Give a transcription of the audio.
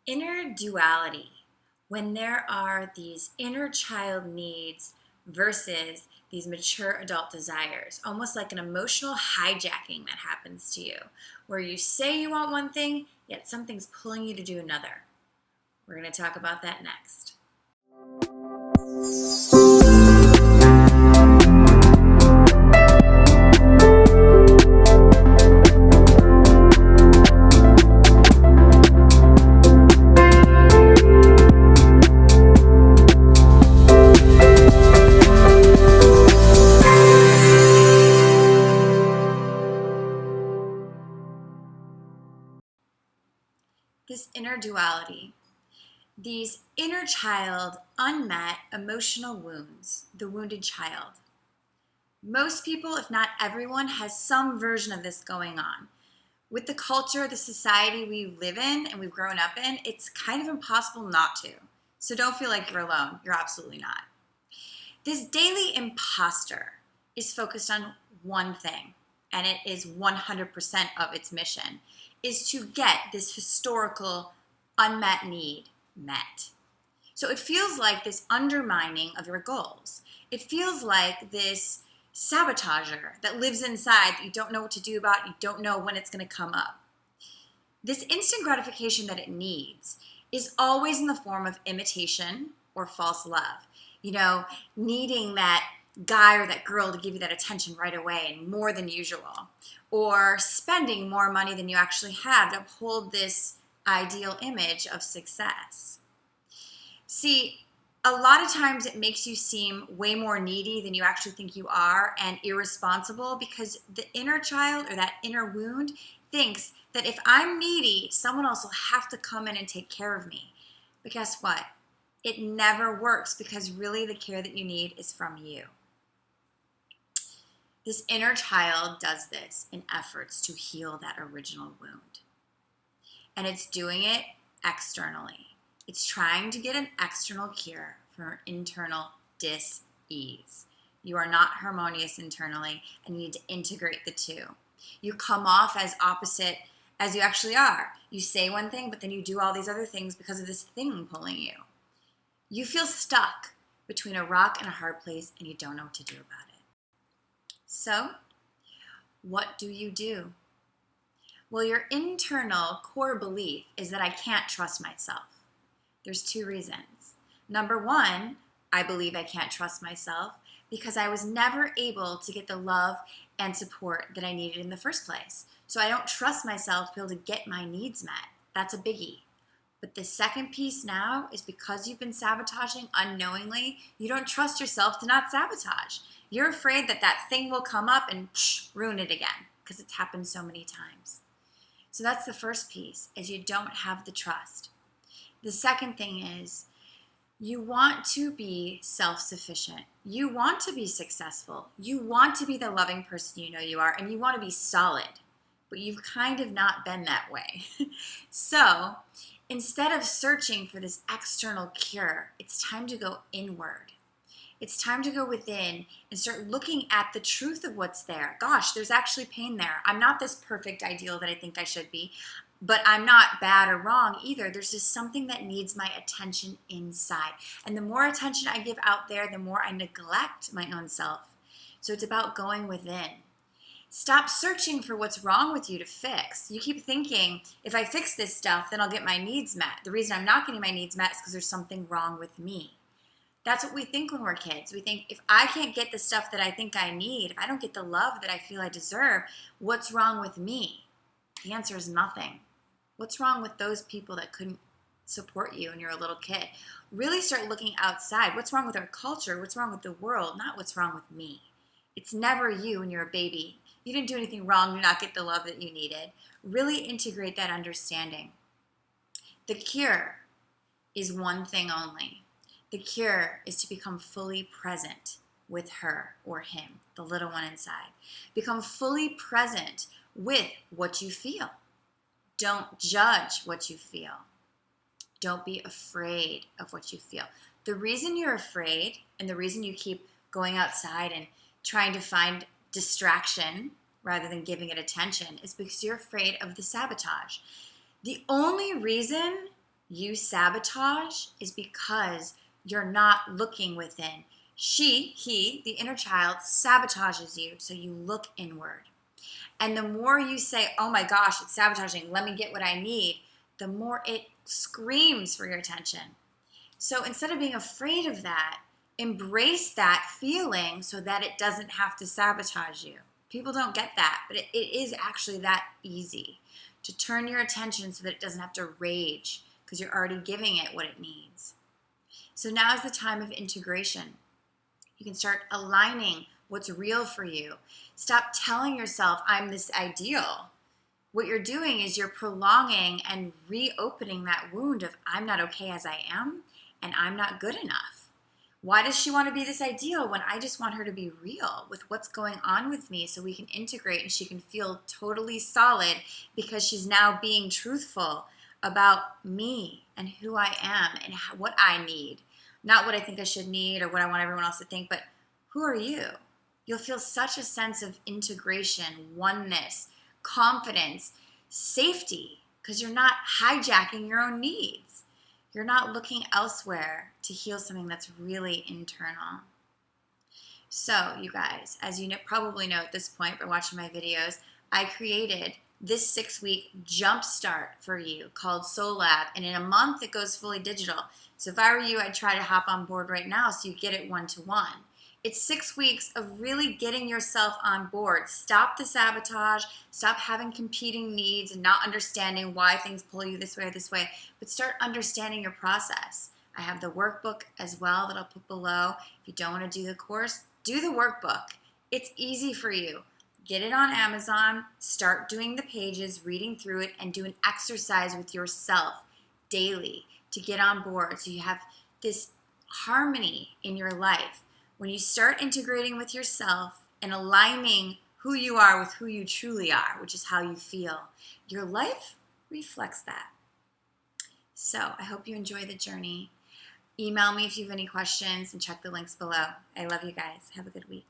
Inner duality, when there are these inner child needs versus these mature adult desires, almost like an emotional hijacking that happens to you, where you say you want one thing, yet something's pulling you to do another. We're going to talk about that next. This inner duality, these inner child unmet emotional wounds, the wounded child. Most people, if not everyone, has some version of this going on. With the culture, the society we live in and we've grown up in, it's kind of impossible not to. So don't feel like you're alone. You're absolutely not. This daily imposter is focused on one thing, and it is 100% of its mission, is to get this historical unmet need met. So it feels like this undermining of your goals. It feels like this sabotager that lives inside that you don't know what to do about, you don't know when it's going to come up. This instant gratification that it needs is always in the form of imitation or false love. Needing that guy or that girl to give you that attention right away and more than usual, or spending more money than you actually have to uphold this ideal image of success. See, a lot of times it makes you seem way more needy than you actually think you are and irresponsible because the inner child or that inner wound thinks that if I'm needy, someone else will have to come in and take care of me. But guess what? It never works because really the care that you need is from you. This inner child does this in efforts to heal that original wound. And it's doing it externally. It's trying to get an external cure for internal dis-ease. You are not harmonious internally, and you need to integrate the two. You come off as opposite as you actually are. You say one thing, but then you do all these other things because of this thing pulling you. You feel stuck between a rock and a hard place, and you don't know what to do about it. So, what do you do? Well, your internal core belief is that I can't trust myself. There's two reasons. Number one, I believe I can't trust myself because I was never able to get the love and support that I needed in the first place. So I don't trust myself to be able to get my needs met. That's a biggie. But the second piece now is because you've been sabotaging unknowingly, you don't trust yourself to not sabotage. You're afraid that that thing will come up and ruin it again because it's happened so many times. So that's the first piece, is you don't have the trust. The second thing is you want to be self-sufficient. You want to be successful. You want to be the loving person you know you are, and you want to be solid. But you've kind of not been that way. So instead of searching for this external cure, it's time to go inward. It's time to go within and start looking at the truth of what's there. Gosh, there's actually pain there. I'm not this perfect ideal that I think I should be, but I'm not bad or wrong either. There's just something that needs my attention inside. And the more attention I give out there, the more I neglect my own self. So it's about going within. Stop searching for what's wrong with you to fix. You keep thinking, if I fix this stuff, then I'll get my needs met. The reason I'm not getting my needs met is because there's something wrong with me. That's what we think when we're kids. We think, if I can't get the stuff that I think I need, if I don't get the love that I feel I deserve, what's wrong with me? The answer is nothing. What's wrong with those people that couldn't support you when you were a little kid? Really start looking outside. What's wrong with our culture? What's wrong with the world? Not what's wrong with me. It's never you when you're a baby. You didn't do anything wrong to not get the love that you needed. Really integrate that understanding. The cure is one thing only. The cure is to become fully present with her or him, the little one inside. Become fully present with what you feel. Don't judge what you feel. Don't be afraid of what you feel. The reason you're afraid and the reason you keep going outside and trying to find distraction rather than giving it attention is because you're afraid of the sabotage. The only reason you sabotage is because you're not looking within. He, the inner child, sabotages you, so you look inward. And the more you say, oh my gosh, it's sabotaging, let me get what I need, the more it screams for your attention. So instead of being afraid of that, embrace that feeling so that it doesn't have to sabotage you. People don't get that, but it is actually that easy to turn your attention so that it doesn't have to rage because you're already giving it what it needs. So now is the time of integration. You can start aligning what's real for you. Stop telling yourself, I'm this ideal. What you're doing is you're prolonging and reopening that wound of I'm not okay as I am and I'm not good enough. Why does she want to be this ideal when I just want her to be real with what's going on with me so we can integrate and she can feel totally solid because she's now being truthful about me and who I am and what I need. Not what I think I should need or what I want everyone else to think, but who are you? You'll feel such a sense of integration, oneness, confidence, safety, because you're not hijacking your own needs. You're not looking elsewhere to heal something that's really internal. So, you guys, as you probably know at this point by watching my videos, I created this 6-week jump start for you called Soul Lab, and in a month it goes fully digital. So if I were you, I'd try to hop on board right now so you get it one-to-one. It's 6 weeks of really getting yourself on board. Stop the sabotage, stop having competing needs and not understanding why things pull you this way or this way, but start understanding your process. I have the workbook as well that I'll put below. If you don't want to do the course, do the workbook. It's easy for you. Get it on Amazon, start doing the pages, reading through it, and do an exercise with yourself daily to get on board so you have this harmony in your life. When you start integrating with yourself and aligning who you are with who you truly are, which is how you feel, your life reflects that. So I hope you enjoy the journey. Email me if you have any questions and check the links below. I love you guys. Have a good week.